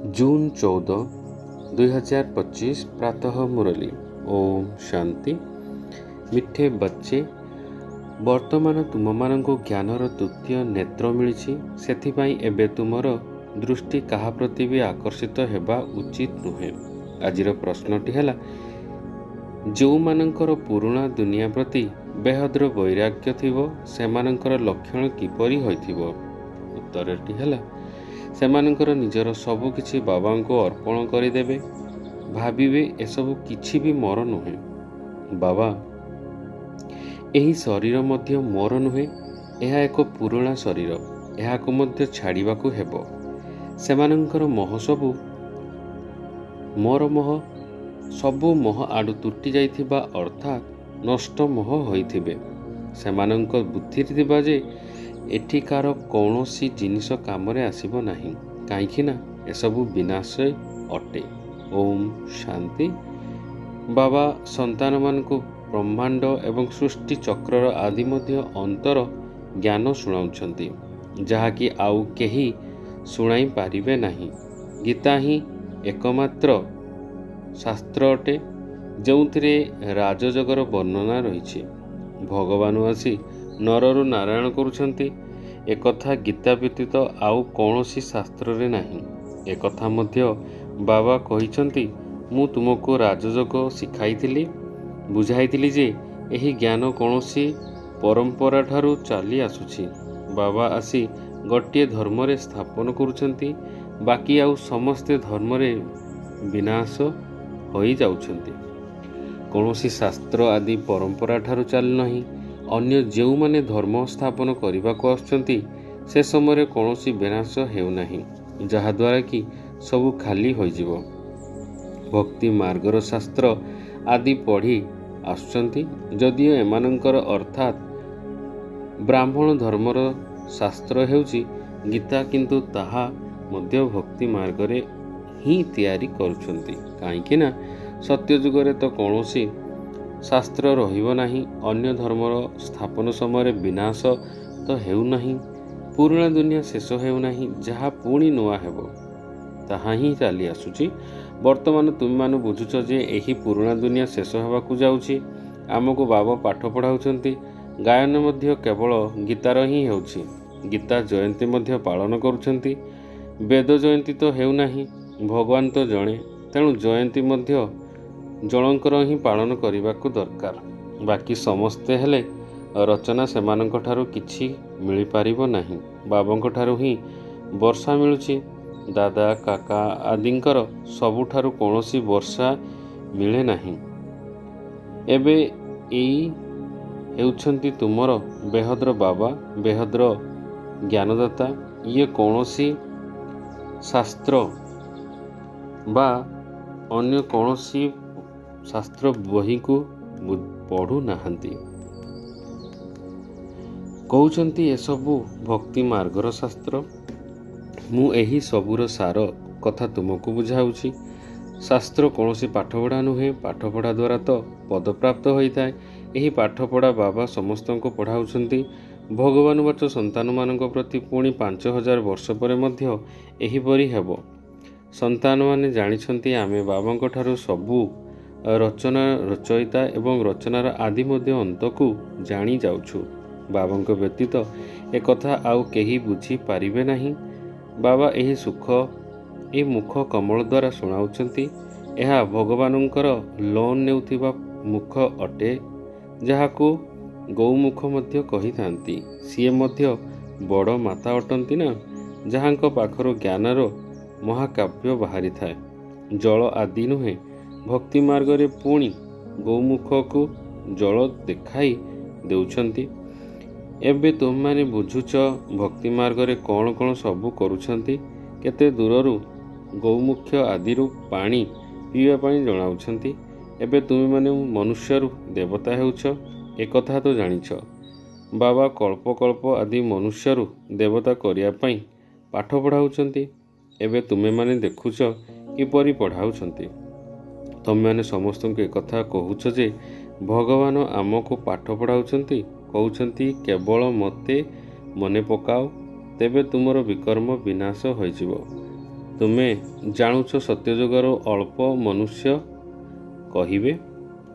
जून 14, 2025 प्रातः मुरली। ओम शांति। मिठे बच्चे, वर्तमान तुम मानंको ज्ञानर तृतीय नेत्र मिली, सेथिपाई एबे तुमर दृष्टि काहा प्रति भी आकर्षित हेबा उचित नुहे। आजिर प्रश्नटी है, जो मानंकर पुराणा दुनिया प्रति बेहद्र वैराग्य थिबो सेमानंकर लक्षण किपरि होइथिबो। उत्तरटी है, सेमानंकर निजर सबु किछि बाबांको अर्पण करिदेबे, भाबिबे एसबु किछि भी मोर नुहे। बाबा, एही शरीर मध्य मोर नुहे, एहा एक पुराणा शरीर, एहाको मध्य छाड़िबाकू हेबो। सेमानंकर मोह सबु मोर मोह, सबु मोह आडु तुटी जाइथिबा अर्थात नष्ट मोह होइथिबे। सेमानंक बुद्धि थिबा जे एठिकार कौनसी जिनिस कामरे आसिबो नाही, काईकि ना एसबु विनाशय अटे। ओम शांति। बाबा संतान मानकु ब्रह्मांड एवं सृष्टि चक्रर आदि मध्य अंतर ज्ञान शुणाउछंती, जहाँकि आउ केही शुणाई पारिबे नाही। गीता ही एकमात्र शास्त्र अटे जोंथिरे राजजगर वर्णना रहिछि। भगवान आसी नररु नारायण करुछंती, एकथा गीता व्यतीत आउ कौनसी शास्त्र रे नाही। एकथा मध्य बाबा कहिछंती, मु तुमको राजयोग शिखाइथिली, बुझाइथिली जे एही ज्ञान कौनसी परंपरा ठारू चली आसुछि। बाबा आसी गोटे धर्म रे स्थापन करुछंती, बाकी आउ समस्ते धर्म रे विनाश होई जाउछंती। कौनसी शास्त्र आदि परंपरा ठारू चली नहीं। अन्य जेउ माने धर्म स्थापन करने को आसुछंती, से समय कौनसी विनाश हेउ नाही, जहा द्वारा कि सबु खाली हो जिवो। भक्ति मार्गर शास्त्र आदि पढ़ी आसुछंती, जदियो एमानंकर अर्थात ब्राह्मण धर्मर शास्त्र हेउची गीता, किंतु ताहा मध्य भक्ति मार्गरे ही तैयारी करुछंती। काईकि ना सत्य जुगरे तो कौनसी शास्त्र रहिबो नाही। अन्य धर्मर स्थापन समय विनाश तो हेउ नाही, पुराणा दुनिया शेष हेउ नाही, जहा पुणी नुआ हेबो ताहा ही चली आसुची। वर्तमान तुम माने बुझुछ जे एही पुराणा दुनिया शेष हेबाकू जाउची। आमको बाबा पाठ पढ़ाउछंती, गायन मध्य केवल गीतार ही हेउची। गीता जयंती मध्य पालन करुछंती। वेद जयंती तो हेउ नाही, भगवान तो जणे, तेणु जयंती मध्य जनकर ही पालन करने दरकार। बाकी समस्ते हेले रचना सेमानंक ठारू किछि मिली पारिबो नाही। बाबांक ठारू ही वर्षा मिलुछि। दादा काका आदिंकर सबुठारू कौनसी वर्षा मिले नाही। एबे एई हेउछंती तुमर बेहद्र बाबा, बेहद्र ज्ञानदाता। ये कौनसी शास्त्र बा अन्य कौनसी शास्त्र बही को पढ़ु नाहंती। कहउछंती एसबु भक्ति मार्गर शास्त्र। मु एही सबुर सार कथा तुमको बुझाउछि। शास्त्र कौनसी पाठपढ़ा नुहे, पाठपढ़ा द्वारा तो पद प्राप्त होइताय। एही पाठपढ़ा बाबा समस्तंको पढ़ाउछंती। भगवान वच संतान मानक प्रति पुणी 5000 वर्ष पर मध्य एहीपरि हेबो। संतान माने जानिछंती आमे बाबांक ठारू सबु रचना रचयिता एवं रचनार आदि मध्य अंत को जानी जाउछु। बाबांक व्यतीत एक कथा आउ केही बुझी पारिबे नाही। बाबा एही सुख ए मुख कमल द्वारा सुनाउछंती। एहा भगवानंकर लोन नेउथिबा मुख अटे, जहाको गौमुख मध्य कहिथांती। सिए मध्य बड़ माता अटंती ना, जहांक पाखर ज्ञानर महाकाव्य बाहरी थाए। जल आदि नुहे, भक्ति मार्ग रे पुणी गौमुख को जल देखाई देउछंती। एबे तुम माने बुझुछ भक्ति मार्ग रे कौन कौन सबु करुछंती। केते दूररू गौमुख आदि रु पानी पीवा पानी जणाउछंती। एबे तुम माने मनुष्यरु देवता हेउछ, एक कथा तो जानिछ। बाबा कल्प कल्प आदि मनुष्यरु देवता करिया पई पाठ पढ़ाउछंती। एबे तुमे माने देखुछ किपरि पढ़ाउछंती। तमे माने समस्त को एक कथा कहूछ जे भगवान आमको पाठ पढ़ाउछंती, कहउछंती केवल मते मने पकाओ, तेबे तुमर विकर्म विनाश होइजिवो। ତୁମେ ଜାଣୁଛ ସତ୍ୟଯୁଗର ଅଳ୍ପ ମନୁଷ୍ୟ କହିବେ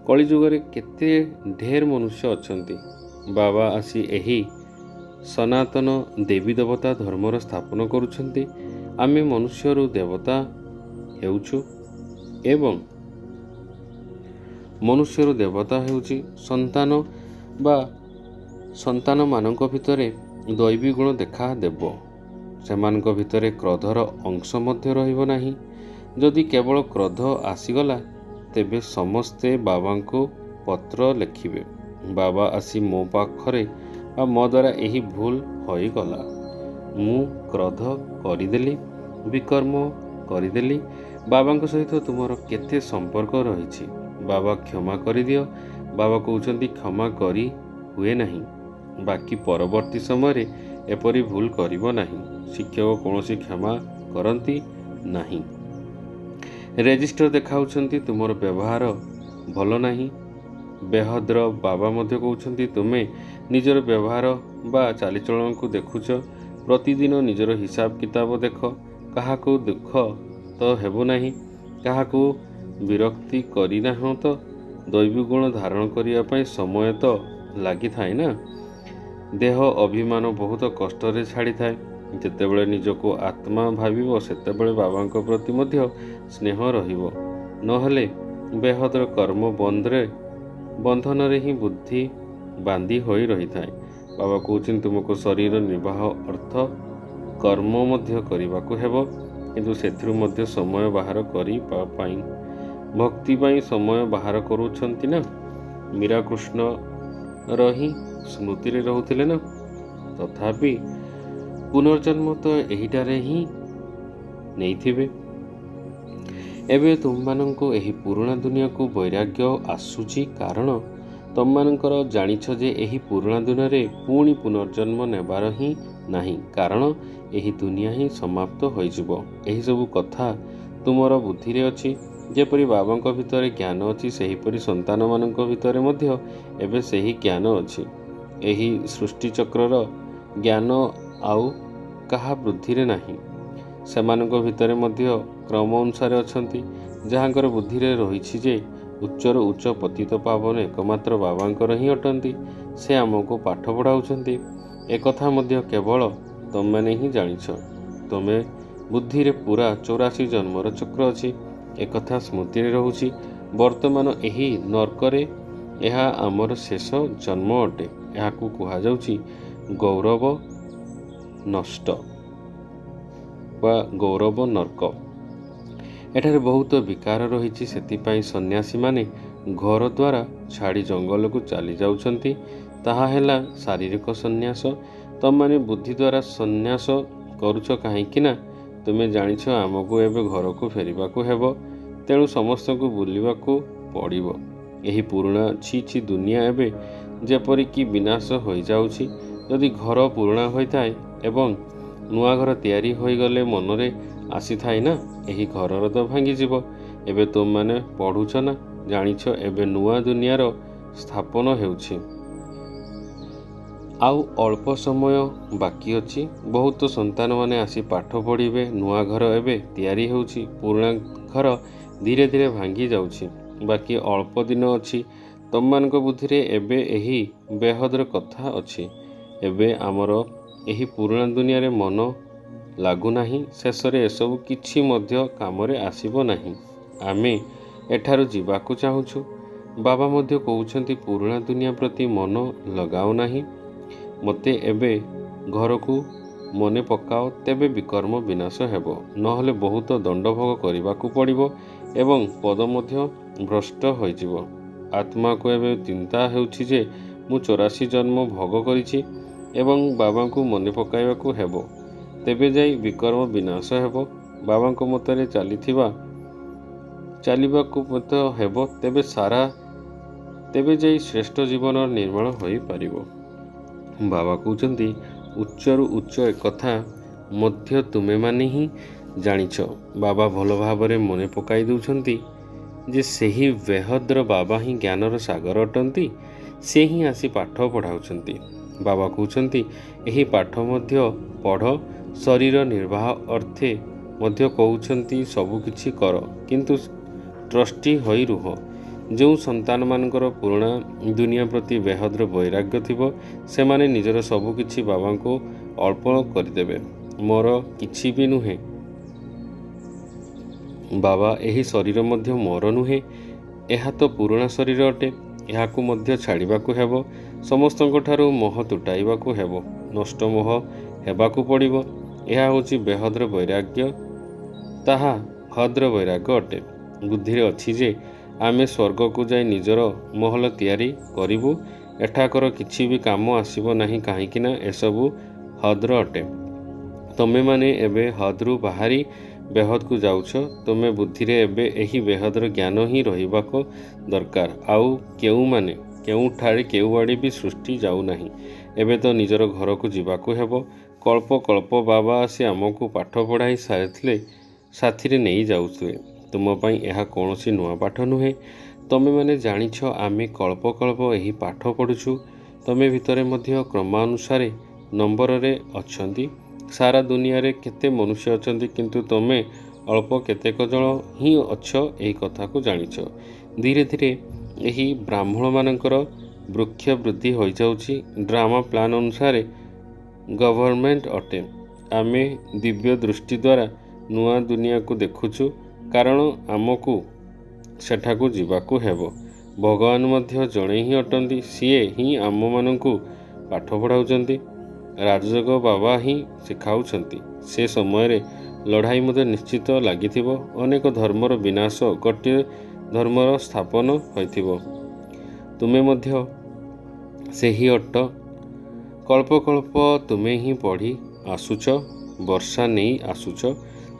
କଳିଯୁଗରେ କେତେ ଢେର ମନୁଷ୍ୟ ଅଛନ୍ତି। ବାବା ଆସି ଏହି ସନାତନ ଦେବୀ ଦେବତା ଧର୍ମର ସ୍ଥାପନ କରୁଛନ୍ତି। ଆମେ ମନୁଷ୍ୟରୁ ଦେବତା ହେଉଛୁ ଏବଂ ମନୁଷ୍ୟରୁ ଦେବତା ହେଉଛି ସନ୍ତାନ ବା ସନ୍ତାନମାନଙ୍କ ଭିତରେ ଦୈବୀ ଗୁଣ ଦେଖା ଦେବ। ସେମାନଙ୍କ ଭିତରେ କ୍ରୋଧର ଅଂଶ ମଧ୍ୟ ରହିବ ନାହିଁ। ଯଦି କେବଳ କ୍ରୋଧ ଆସିଗଲା ତେବେ ସମସ୍ତେ ବାବାଙ୍କୁ ପତ୍ର ଲେଖିବେ, ବାବା ଆସି ମୋ ପାଖରେ ବା ମୋ ଦ୍ୱାରା ଏହି ଭୁଲ ହୋଇଗଲା, ମୁଁ କ୍ରୋଧ କରିଦେଲି, ବିକର୍ମ କରିଦେଲି। ବାବାଙ୍କ ସହିତ ତୁମର କେତେ ସମ୍ପର୍କ ରହିଛି, ବାବା କ୍ଷମା କରିଦିଅ। ବାବା କହୁଛନ୍ତି କ୍ଷମା କରି ହୁଏ ନାହିଁ, ବାକି ପରବର୍ତ୍ତୀ ସମୟରେ ଏପରି ଭୁଲ କରିବ ନାହିଁ। ଶିକ୍ଷକ କୌଣସି କ୍ଷମା କରନ୍ତି ନାହିଁ। ରେଜିଷ୍ଟର ଦେଖାଉଛନ୍ତି ତୁମର ବ୍ୟବହାର ଭଲ ନାହିଁ। ବେହଦ୍ର ବାବା ମଧ୍ୟ କହୁଛନ୍ତି ତୁମେ ନିଜର ବ୍ୟବହାର ବା ଚାଲିଚଳନକୁ ଦେଖୁଛ। ପ୍ରତିଦିନ ନିଜର ହିସାବ କିତାବ ଦେଖ। କାହାକୁ ଦୁଃଖ ତ ହେବ ନାହିଁ, କାହାକୁ ବିରକ୍ତି କରିନାହୁଁ ତ। ଦୈବୀ ଗୁଣ ଧାରଣ କରିବା ପାଇଁ ସମୟ ତ ଲାଗିଥାଏ ନା। ଦେହ ଅଭିମାନ ବହୁତ କଷ୍ଟରେ ଛାଡ଼ିଥାଏ। ଯେତେବେଳେ ନିଜକୁ ଆତ୍ମା ଭାବିବ ସେତେବେଳେ ବାବାଙ୍କ ପ୍ରତି ମଧ୍ୟ ସ୍ନେହ ରହିବ। ନହେଲେ ବେହଦର କର୍ମ ବନ୍ଧନରେ ହିଁ ବୁଦ୍ଧି ବାନ୍ଧି ହୋଇ ରହିଥାଏ। ବାବା କହୁଛନ୍ତି ତୁମକୁ ଶରୀର ନିର୍ବାହ ଅର୍ଥ କର୍ମ ମଧ୍ୟ କରିବାକୁ ହେବ, କିନ୍ତୁ ସେଥିରୁ ମଧ୍ୟ ସମୟ ବାହାର କରିବା ପାଇଁ ଭକ୍ତି ପାଇଁ ସମୟ ବାହାର କରୁଛନ୍ତି ନା। ମୀରା କୃଷ୍ଣର ହିଁ ସ୍ମୃତିରେ ରହୁଥିଲେ ନା। ତଥାପି ପୁନର୍ଜନ୍ମ ତ ଏହିଠାରେ ହିଁ ନେଇଥିବେ। ଏବେ ତୁମମାନଙ୍କୁ ଏହି ପୁରୁଣା ଦୁନିଆକୁ ବୈରାଗ୍ୟ ଆସୁଛି, କାରଣ ତୁମମାନଙ୍କର ଜାଣିଛ ଯେ ଏହି ପୁରୁଣା ଦୁନିଆରେ ପୁଣି ପୁନର୍ଜନ୍ମ ନେବାର ହିଁ ନାହିଁ, କାରଣ ଏହି ଦୁନିଆ ହିଁ ସମାପ୍ତ ହୋଇଯିବ। ଏହିସବୁ କଥା ତୁମର ବୁଦ୍ଧିରେ ଅଛି। ଯେପରି ବାବାଙ୍କ ଭିତରେ ଜ୍ଞାନ ଅଛି, ସେହିପରି ସନ୍ତାନମାନଙ୍କ ଭିତରେ ମଧ୍ୟ ଏବେ ସେହି ଜ୍ଞାନ ଅଛି। ଏହି ସୃଷ୍ଟିଚକ୍ରର ଜ୍ଞାନ ଆଉ କାହା ବୁଦ୍ଧିରେ ନାହିଁ। ସେମାନଙ୍କ ଭିତରେ ମଧ୍ୟ କ୍ରମ ଅନୁସାରେ ଅଛନ୍ତି, ଯାହାଙ୍କର ବୁଦ୍ଧିରେ ରହିଛି ଯେ ଉଚ୍ଚରୁ ଉଚ୍ଚ ପତିତ ପାବନ ଏକମାତ୍ର ବାବାଙ୍କର ହିଁ ଅଟନ୍ତି। ସେ ଆମକୁ ପାଠ ପଢ଼ାଉଛନ୍ତି। ଏକଥା ମଧ୍ୟ କେବଳ ତମେମାନେ ହିଁ ଜାଣିଛ। ତୁମେ ବୁଦ୍ଧିରେ ପୁରା 84 ଜନ୍ମର ଚକ୍ର ଅଛି। ଏକଥା ସ୍ମୃତିରେ ରହୁଛି। ବର୍ତ୍ତମାନ ଏହି ନର୍କରେ ଏହା ଆମର ଶେଷ ଜନ୍ମ ଅଟେ। ଏହାକୁ କୁହାଯାଉଛି ଗୌରବ ନଷ୍ଟ ବା ଗୌରବ ନର୍କ। ଏଠାରେ ବହୁତ ବିକାର ରହିଛି। ସେଥିପାଇଁ ସନ୍ନ୍ୟାସୀମାନେ ଘର ଦ୍ୱାରା ଛାଡ଼ି ଜଙ୍ଗଲକୁ ଚାଲି ଯାଉଛନ୍ତି। ତାହା ହେଲା ଶାରୀରିକ ସନ୍ନ୍ୟାସ। ତମମାନେ ବୁଦ୍ଧି ଦ୍ୱାରା ସନ୍ନ୍ୟାସ କରୁଛ କାହିଁକି ନା ତୁମେ ଜାଣିଛ ଆମକୁ ଏବେ ଘରକୁ ଫେରିବାକୁ ହେବ। ତେଣୁ ସମସ୍ତଙ୍କୁ ବୁଲିବାକୁ ପଡ଼ିବ। ଏହି ପୁରୁଣା ଛି ଦୁନିଆ ଏବେ ଯେପରିକି ବିନାଶ ହୋଇଯାଉଛି। ଯଦି ଘର ପୁରୁଣା ହୋଇଥାଏ ଏବଂ ନୂଆ ଘର ତିଆରି ହୋଇଗଲେ ମନରେ ଆସିଥାଏ ନା ଏହି ଘରର ତ ଭାଙ୍ଗିଯିବ। ଏବେ ତୁମମାନେ ପଢ଼ୁଛ ନା, ଜାଣିଛ ଏବେ ନୂଆ ଦୁନିଆର ସ୍ଥାପନ ହେଉଛି। ଆଉ ଅଳ୍ପ ସମୟ ବାକି ଅଛି। ବହୁତ ସନ୍ତାନମାନେ ଆସି ପାଠ ପଢ଼ିବେ। ନୂଆ ଘର ଏବେ ତିଆରି ହେଉଛି, ପୁରୁଣା ଘର ଧୀରେ ଧୀରେ ଭାଙ୍ଗି ଯାଉଛି। ବାକି ଅଳ୍ପ ଦିନ ଅଛି। ତମମାନଙ୍କ ବୁଦ୍ଧିରେ ଏବେ ଏହି ବେହଦର କଥା ଅଛି। ଏବେ ଆମର ଏହି ପୁରୁଣା ଦୁନିଆରେ ମନ ଲାଗୁନାହିଁ। ଶେଷରେ ଏସବୁ କିଛି ମଧ୍ୟ କାମରେ ଆସିବ ନାହିଁ। ଆମେ ଏଠାରୁ ଯିବାକୁ ଚାହୁଁଛୁ। ବାବା ମଧ୍ୟ କହୁଛନ୍ତି ପୁରୁଣା ଦୁନିଆ ପ୍ରତି ମନ ଲଗାଉ ନାହିଁ। ମୋତେ ଏବେ ଘରକୁ ମନେ ପକାଅ, ତେବେ ବିକର୍ମ ବିନାଶ ହେବ। ନହେଲେ ବହୁତ ଦଣ୍ଡଭୋଗ କରିବାକୁ ପଡ଼ିବ ଏବଂ ପଦ ମଧ୍ୟ ଭ୍ରଷ୍ଟ ହୋଇଯିବ। ଆତ୍ମାକୁ ଏବେ ଚିନ୍ତା ହେଉଛି ଯେ ମୁଁ 84 ଜନ୍ମ ଭୋଗ କରିଛି ଏବଂ ବାବାଙ୍କୁ ମନେ ପକାଇବାକୁ ହେବ। ତେବେ ଯାଇ ବିକର୍ମ ବିନାଶ ହେବ। ବାବାଙ୍କ ମତରେ ଚାଲିବାକୁ ମଧ୍ୟ ହେବ। ତେବେ ଯାଇ ଶ୍ରେଷ୍ଠ ଜୀବନର ନିର୍ମାଣ ହୋଇପାରିବ। ବାବା କହୁଛନ୍ତି ଉଚ୍ଚରୁ ଉଚ୍ଚ ଏକଥା ମଧ୍ୟ ତୁମେମାନେ ହିଁ ଜାଣିଛ। ବାବା ଭଲ ଭାବରେ ମନେ ପକାଇ ଦେଉଛନ୍ତି ଯେ ସେହି ବେହଦ୍ର ବାବା ହିଁ ଜ୍ଞାନର ସାଗର ଅଟନ୍ତି। ସେ ହିଁ ଆସି ପାଠ ପଢ଼ାଉଛନ୍ତି। ବାବା କହୁଛନ୍ତି ଏହି ପାଠ ମଧ୍ୟ ପଢ଼। ଶରୀର ନିର୍ବାହ ଅର୍ଥେ ମଧ୍ୟ କହୁଛନ୍ତି ସବୁକିଛି କର, କିନ୍ତୁ ଟ୍ରଷ୍ଟି ହୋଇ ରୁହ। ଯେଉଁ ସନ୍ତାନମାନଙ୍କର ପୁରୁଣା ଦୁନିଆ ପ୍ରତି ବେହଦର ବୈରାଗ୍ୟ ଥିବ, ସେମାନେ ନିଜର ସବୁକିଛି ବାବାଙ୍କୁ ଅର୍ପଣ କରିଦେବେ। ମୋର କିଛି ବି ନୁହେଁ ବାବା, ଏହି ଶରୀର ମଧ୍ୟ ମୋର ନୁହେଁ। ଏହା ତ ପୁରୁଣା ଶରୀର ଅଟେ। ଏହାକୁ ମଧ୍ୟ ଛାଡ଼ିବାକୁ ହେବ। ସମସ୍ତଙ୍କଠାରୁ ମୋହ ତୁଟାଇବାକୁ ହେବ। ନଷ୍ଟ ମୋହ ହେବାକୁ ପଡ଼ିବ। ଏହା ହେଉଛି ବେହଦର ବୈରାଗ୍ୟ। ତାହା ହଦ୍ର ବୈରାଗ୍ୟ ଅଟେ। ବୁଦ୍ଧିରେ ଅଛି ଯେ ଆମେ ସ୍ୱର୍ଗକୁ ଯାଇ ନିଜର ମହଲ ତିଆରି କରିବୁ। ଏଠାକାର କିଛି ବି କାମ ଆସିବ ନାହିଁ, କାହିଁକି ନା ଏସବୁ ହଦ୍ର ଅଟେ। ତମେମାନେ ଏବେ ହଦ୍ରୁ ବାହାରି ବେହଦକୁ ଯାଉଛ। ତୁମେ ବୁଦ୍ଧିରେ ଏବେ ଏହି ବେହଦର ଜ୍ଞାନ ହିଁ ରହିବାକୁ ଦରକାର। ଆଉ କେଉଁଠାରେ କେଉଁଆଡ଼େ ବି ସୃଷ୍ଟି ଯାଉନାହିଁ। ଏବେ ତ ନିଜର ଘରକୁ ଯିବାକୁ ହେବ। କଳ୍ପ କଳ୍ପ ବାବା ଆସି ଆମକୁ ପାଠ ପଢ଼ାଇ ସାଥିରେ ନେଇ ଯାଉଥିବେ। ତୁମ ପାଇଁ ଏହା କୌଣସି ନୂଆ ପାଠ ନୁହେଁ। ତମେମାନେ ଜାଣିଛ ଆମେ କଳ୍ପ କଳ୍ପ ଏହି ପାଠ ପଢ଼ୁଛୁ। ତମେ ଭିତରେ ମଧ୍ୟ କ୍ରମାନୁସାରେ ନମ୍ବରରେ ଅଛନ୍ତି। ସାରା ଦୁନିଆରେ କେତେ ମନୁଷ୍ୟ ଅଛନ୍ତି, କିନ୍ତୁ ତମେ ଅଳ୍ପ କେତେକ ଜଣ ହିଁ ଅଛ ଏହି କଥାକୁ ଜାଣିଛ। ଧୀରେ ଧୀରେ ଏହି ବ୍ରାହ୍ମଣମାନଙ୍କର ବୃକ୍ଷ ବୃଦ୍ଧି ହୋଇଯାଉଛି। ଡ୍ରାମା ପ୍ଲାନ୍ ଅନୁସାରେ ଗଭର୍ଣ୍ଣମେଣ୍ଟ ଅଟେ। ଆମେ ଦିବ୍ୟ ଦୃଷ୍ଟି ଦ୍ୱାରା ନୂଆ ଦୁନିଆକୁ ଦେଖୁଛୁ, କାରଣ ଆମକୁ ସେଠାକୁ ଯିବାକୁ ହେବ। ଭଗବାନ ମଧ୍ୟ ଜଣେ ହିଁ ଅଟନ୍ତି। ସିଏ ହିଁ ଆମମାନଙ୍କୁ ପାଠ ପଢ଼ାଉଛନ୍ତି। ରାଜଯୋଗ ବାବା ହିଁ ଶିଖାଉଛନ୍ତି। ସେ ସମୟରେ ଲଢ଼ାଇ ମଧ୍ୟ ନିଶ୍ଚିତ ଲାଗିଥିବ। ଅନେକ ଧର୍ମର ବିନାଶ, ଗୋଟିଏ ଧର୍ମର ସ୍ଥାପନ ହୋଇଥିବ। ତୁମେ ମଧ୍ୟ ସେହି ଅଟ। କଳ୍ପ କଳ୍ପ ତୁମେ ହିଁ ପଢ଼ି ଆସୁଛ, ବର୍ଷା ନେଇ ଆସୁଛ।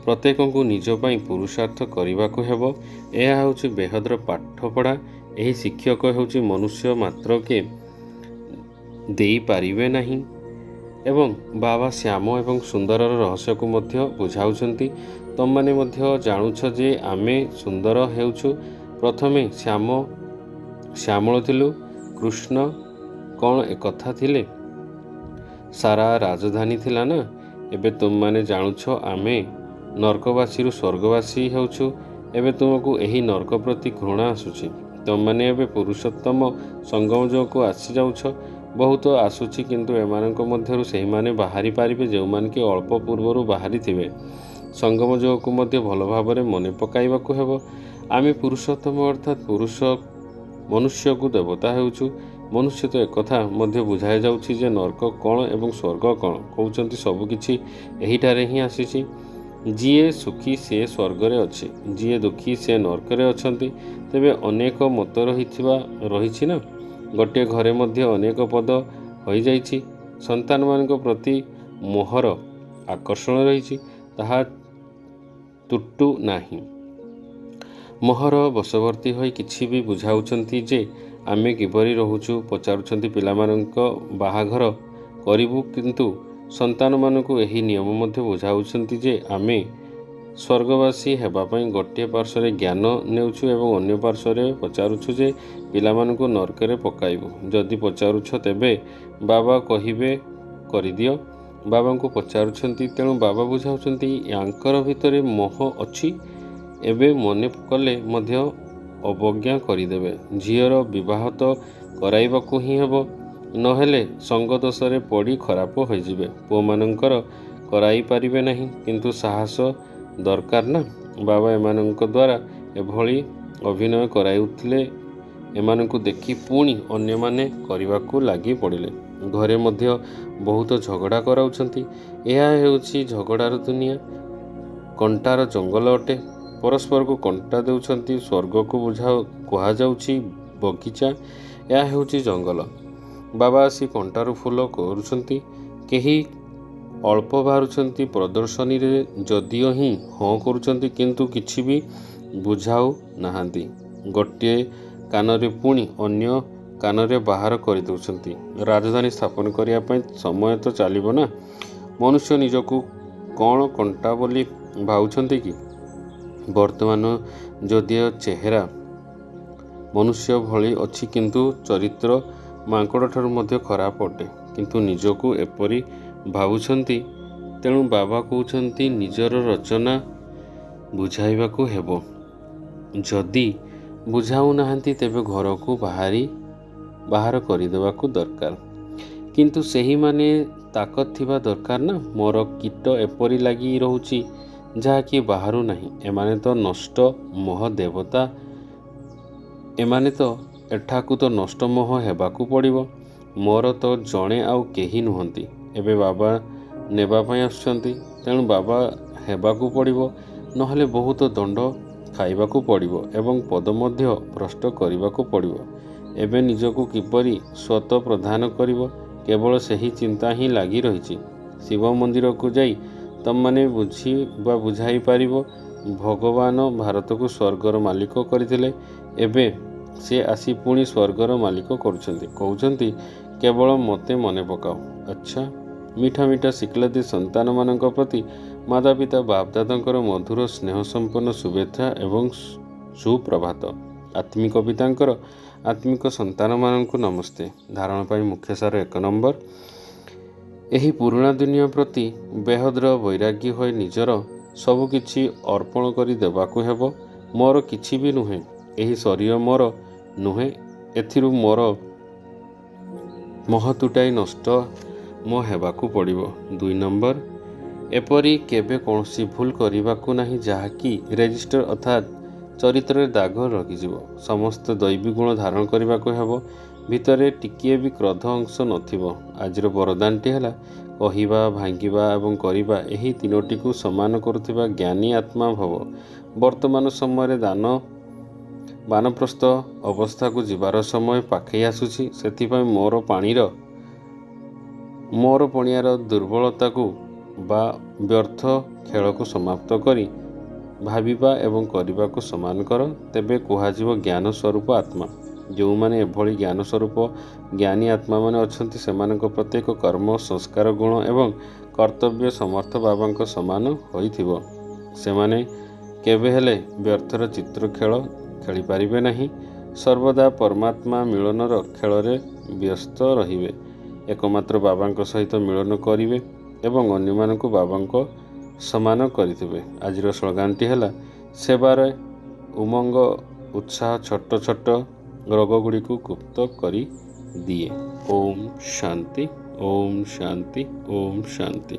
ପ୍ରତ୍ୟେକଙ୍କୁ ନିଜ ପାଇଁ ପୁରୁଷାର୍ଥ କରିବାକୁ ହେବ। ଏହା ହେଉଛି ବେହଦର ପାଠପଢ଼ା। ଏହି ଶିକ୍ଷକ ହେଉଛି ମନୁଷ୍ୟ ମାତ୍ରକେ ଦେଇପାରିବେ ନାହିଁ। ଏବଂ ବାବା ଶ୍ୟାମ ଏବଂ ସୁନ୍ଦରର ରହସ୍ୟକୁ ମଧ୍ୟ ବୁଝାଉଛନ୍ତି। ତମମାନେ ମଧ୍ୟ ଜାଣୁଛ ଯେ ଆମେ ସୁନ୍ଦର ହେଉଛୁ। ପ୍ରଥମେ ଶ୍ୟାମଳ ଥିଲୁ। କୃଷ୍ଣ କ'ଣ ଏକଥା ଥିଲେ? ସାରା ରାଜଧାନୀ ଥିଲା ନା। ଏବେ ତୁମମାନେ ଜାଣୁଛ ଆମେ ନର୍କବାସୀରୁ ସ୍ୱର୍ଗବାସୀ ହେଉଛୁ। ଏବେ ତୁମକୁ ଏହି ନର୍କ ପ୍ରତି ଘୃଣା ଆସୁଛି। ତମମାନେ ଏବେ ପୁରୁଷୋତ୍ତମ ସଙ୍ଗମ ଯୋଗକୁ ଆସିଯାଉଛ। ବହୁତ ଆସୁଛି, କିନ୍ତୁ ଏମାନଙ୍କ ମଧ୍ୟରୁ ସେହିମାନେ ବାହାରି ପାରିବେ ଯେଉଁମାନେ କି ଅଳ୍ପ ପୂର୍ବରୁ ବାହାରିଥିବେ। ସଙ୍ଗମ ଯୋଗକୁ ମଧ୍ୟ ଭଲ ଭାବରେ ମନେ ପକାଇବାକୁ ହେବ। ଆମେ ପୁରୁଷୋତ୍ତମ ଅର୍ଥାତ୍ ମନୁଷ୍ୟକୁ ଦେବତା ହେଉଛୁ। ମନୁଷ୍ୟ ତ ଏକଥା ମଧ୍ୟ ବୁଝାଯାଉଛି ଯେ ନର୍କ କ'ଣ ଏବଂ ସ୍ୱର୍ଗ କ'ଣ। କହୁଛନ୍ତି ସବୁକିଛି ଏହିଠାରେ ହିଁ ଆସିଛି। ଯିଏ ସୁଖୀ ସେ ସ୍ୱର୍ଗରେ ଅଛି, ଯିଏ ଦୁଃଖୀ ସେ ନର୍କରେ ଅଛନ୍ତି। ତେବେ ଅନେକ ମତ ରହିଛି ନା। ଗୋଟିଏ ଘରେ ମଧ୍ୟ ଅନେକ ପଦ ହୋଇଯାଇଛି। ସନ୍ତାନମାନଙ୍କ ପ୍ରତି ମୋହର ଆକର୍ଷଣ ରହିଛି, ତାହା ତୁଟୁ ନାହିଁ। ମୋହର ବଶବର୍ତ୍ତୀ ହୋଇ କିଛି ବି ବୁଝାଉଛନ୍ତି ଯେ ଆମେ କିପରି ରହୁଛୁ। ପଚାରୁଛନ୍ତି ପିଲାମାନଙ୍କ ବାହାଘର କରିବୁ, କିନ୍ତୁ ସନ୍ତାନମାନଙ୍କୁ ଏହି ନିୟମ ମଧ୍ୟ ବୁଝାଉଛନ୍ତି ଯେ ଆମେ ସ୍ୱର୍ଗବାସୀ ହେବା ପାଇଁ ଗୋଟିଏ ପାର୍ଶ୍ୱରେ ଜ୍ଞାନ ନେଉଛୁ ଏବଂ ଅନ୍ୟ ପାର୍ଶ୍ୱରେ ପଚାରୁଛୁ ଯେ ପିଲାମାନଙ୍କୁ ନର୍କରେ ପକାଇବୁ। ଯଦି ପଚାରୁଛ ତେବେ ବାବା କହିବେ କରିଦିଅ। ବାବାଙ୍କୁ ପଚାରୁଛନ୍ତି, ତେଣୁ ବାବା ବୁଝାଉଛନ୍ତି ୟାଙ୍କର ଭିତରେ ମୋହ ଅଛି। ଏବେ ମନେ କଲେ ମଧ୍ୟ ଅବଜ୍ଞା କରିଦେବେ। ଝିଅର ବିବାହ ତ କରାଇବାକୁ ହିଁ ହେବ, ନହେଲେ ସଙ୍ଗ ଦୋଷରେ ପଡ଼ି ଖରାପ ହୋଇଯିବେ। ପୁଅମାନଙ୍କର କରାଇ ପାରିବେ ନାହିଁ, କିନ୍ତୁ ସାହସ ଦରକାର ନା। ବାବା ଏମାନଙ୍କ ଦ୍ୱାରା ଏଭଳି ଅଭିନୟ କରାଉଥିଲେ। ଏମାନଙ୍କୁ ଦେଖି ପୁଣି ଅନ୍ୟମାନେ କରିବାକୁ ଲାଗି ପଡ଼ିଲେ। ଘରେ ମଧ୍ୟ ବହୁତ ଝଗଡ଼ା କରାଉଛନ୍ତି। ଏହା ହେଉଛି ଝଗଡ଼ାର ଦୁନିଆ। କଣ୍ଟାର ଜଙ୍ଗଲ ଅଟେ। ପରସ୍ପରକୁ କଣ୍ଟା ଦେଉଛନ୍ତି। ସ୍ୱର୍ଗକୁ କୁହାଯାଉଛି ବଗିଚା। ଏହା ହେଉଛି ଜଙ୍ଗଲ। ବାବା ଆସି କଣ୍ଟାରୁ ଫୁଲ କରୁଛନ୍ତି। କେହି ଅଳ୍ପ ବାହାରୁଛନ୍ତି ପ୍ରଦର୍ଶନୀରେ, ଯଦିଓ ହିଁ ହଁ କରୁଛନ୍ତି, କିନ୍ତୁ କିଛି ବି ବୁଝାଉ ନାହାନ୍ତି। ଗୋଟିଏ କାନରେ ପୁଣି ଅନ୍ୟ କାନରେ ବାହାର କରିଦେଉଛନ୍ତି। ରାଜଧାନୀ ସ୍ଥାପନ କରିବା ପାଇଁ ସମୟ ତ ଚାଲିବ ନା। ମନୁଷ୍ୟ ନିଜକୁ କ'ଣ କଣ୍ଟା ବୋଲି ଭାବୁଛନ୍ତି କି? ବର୍ତ୍ତମାନ ଯଦିଓ ଚେହେରା ମନୁଷ୍ୟ ଭଳି ଅଛି, କିନ୍ତୁ ଚରିତ୍ର ମାଙ୍କଡ଼ଠାରୁ ମଧ୍ୟ ଖରାପ ଅଟେ। କିନ୍ତୁ ନିଜକୁ ଏପରି ଭାବୁଛନ୍ତି, ତେଣୁ ବାବା କହୁଛନ୍ତି ନିଜର ରଚନା ବୁଝାଇବାକୁ ହେବ। ଯଦି ବୁଝାଉନାହାନ୍ତି ତେବେ ଘରକୁ ବାହାର କରିଦେବାକୁ ଦରକାର। କିନ୍ତୁ ସେହିମାନେ ତାକତ ଥିବା ଦରକାର ନା। ମୋର କୀଟ ଏପରି ଲାଗି ରହୁଛି ଯାହାକି ବାହାରୁ ନାହିଁ। ଏମାନେ ତ ନଷ୍ଟ ମୋହ ଦେବତା। ଏମାନେ ତ ଏଠାକୁ ତ ନଷ୍ଟ ମୋହ ହେବାକୁ ପଡ଼ିବ। ମୋର ତ ଜଣେ ଆଉ କେହି ନୁହନ୍ତି। ଏବେ ବାବା ନେବା ପାଇଁ ଆସୁଛନ୍ତି, ତେଣୁ ବାବା ହେବାକୁ ପଡ଼ିବ, ନହେଲେ ବହୁତ ଦଣ୍ଡ ଖାଇବାକୁ ପଡ଼ିବ ଏବଂ ପଦ ମଧ୍ୟ ଭ୍ରଷ୍ଟ କରିବାକୁ ପଡ଼ିବ। ଏବେ ନିଜକୁ କିପରି ସ୍ୱତ ପ୍ରଦାନ କରିବ, କେବଳ ସେହି ଚିନ୍ତା ହିଁ ଲାଗି ରହିଛି। ଶିବ ମନ୍ଦିରକୁ ଯାଇ ତମମାନେ ବୁଝାଇ ପାରିବ। ଭଗବାନ ଭାରତକୁ ସ୍ୱର୍ଗର ମାଲିକ କରିଥିଲେ, ଏବେ ସେ ଆସି ପୁଣି ସ୍ୱର୍ଗର ମାଲିକ କରୁଛନ୍ତି। କହୁଛନ୍ତି କେବଳ ମୋତେ ମନେ ପକାଅ। ଆଚ୍ଛା, ମିଠା ମିଠା ଶିକ୍ଷାର୍ଥୀ ସନ୍ତାନମାନଙ୍କ ପ୍ରତି ମାତାପିତା ବାପଦାଦାଙ୍କର ମଧୁର ସ୍ନେହ ସମ୍ପନ୍ନ ଶୁଭେଚ୍ଛା ଏବଂ ସୁପ୍ରଭାତ। ଆତ୍ମିକ ପିତାଙ୍କର ଆତ୍ମିକ ସନ୍ତାନମାନଙ୍କୁ ନମସ୍ତେ। ଧାରଣ ପାଇଁ ମୁଖ୍ୟ ସାର 1 ନମ୍ବର। ଏହି ପୁରୁଣା ଦୁନିଆ ପ୍ରତି ବେହଦର ବୈରାଗୀ ହୋଇ ନିଜର ସବୁକିଛି ଅର୍ପଣ କରି ଦେବାକୁ ହେବ। ମୋର କିଛି ବି ନୁହେଁ, ଏହି ଶରୀର ମୋର ନୁହେଁ, ଏଥିରୁ ମୋର ମୋହ ତୁଟାଇ ନଷ୍ଟ ମୋ ହେବାକୁ ପଡ଼ିବ। 2 ନମ୍ବର, ଏପରି କେବେ କୌଣସି ଭୁଲ କରିବାକୁ ନାହିଁ ଯାହାକି ରେଜିଷ୍ଟର ଅର୍ଥାତ୍ ଚରିତ୍ରରେ ଦାଗ ରଖିଯିବ। ସମସ୍ତ ଦୈବୀ ଗୁଣ ଧାରଣ କରିବାକୁ ହେବ, ଭିତରେ ଟିକିଏ ବି କ୍ରୋଧ ଅଂଶ ନଥିବ। ଆଜିର ବରଦାନଟି ହେଲା କହିବା, ଭାଙ୍ଗିବା ଏବଂ କରିବା, ଏହି ତିନୋଟିକୁ ସମାନ କରୁଥିବା ଜ୍ଞାନୀ ଆତ୍ମା ଭବ। ବର୍ତ୍ତମାନ ସମୟରେ ବାନପ୍ରସ୍ଥ ଅବସ୍ଥାକୁ ଯିବାର ସମୟ ପାଖେଇ ଆସୁଛି। ସେଥିପାଇଁ ମୋର ପଣିଆର ଦୁର୍ବଳତାକୁ ବା ବ୍ୟର୍ଥ ଖେଳକୁ ସମାପ୍ତ କରି ଭାବିବା ଏବଂ କରିବାକୁ ସମାନ କର। ତେବେ କୁହାଯିବ ଜ୍ଞାନ ସ୍ୱରୂପ ଆତ୍ମା। ଯେଉଁମାନେ ଏଭଳି ଜ୍ଞାନ ସ୍ୱରୂପ ଜ୍ଞାନୀ ଆତ୍ମାମାନେ ଅଛନ୍ତି, ସେମାନଙ୍କ ପ୍ରତ୍ୟେକ କର୍ମ, ସଂସ୍କାର, ଗୁଣ ଏବଂ କର୍ତ୍ତବ୍ୟ ସମର୍ଥ ବାବାଙ୍କ ସମାନ ହୋଇଥିବ। ସେମାନେ କେବେ ହେଲେ ବ୍ୟର୍ଥର ଚିତ୍ର ଖେଳ ଖେଳିପାରିବେ ନାହିଁ। ସର୍ବଦା ପରମାତ୍ମା ମିଳନର ଖେଳରେ ବ୍ୟସ୍ତ ରହିବେ। ଏକମାତ୍ର ବାବାଙ୍କ ସହିତ ମିଳନ କରିବେ ଏବଂ ଅନ୍ୟମାନଙ୍କୁ ବାବାଙ୍କ ସମାନ କରିଥିବେ। ଆଜିର ସ୍ଲୋଗାନଟି ହେଲା ସେବାରେ ଉମଙ୍ଗ ଉତ୍ସାହ ଛୋଟ ଛୋଟ ରୋଗଗୁଡ଼ିକୁ ଗୁପ୍ତ କରିଦିଏ। ଓମ୍ ଶାନ୍ତି, ଓମ୍ ଶାନ୍ତି, ଓମ୍ ଶାନ୍ତି।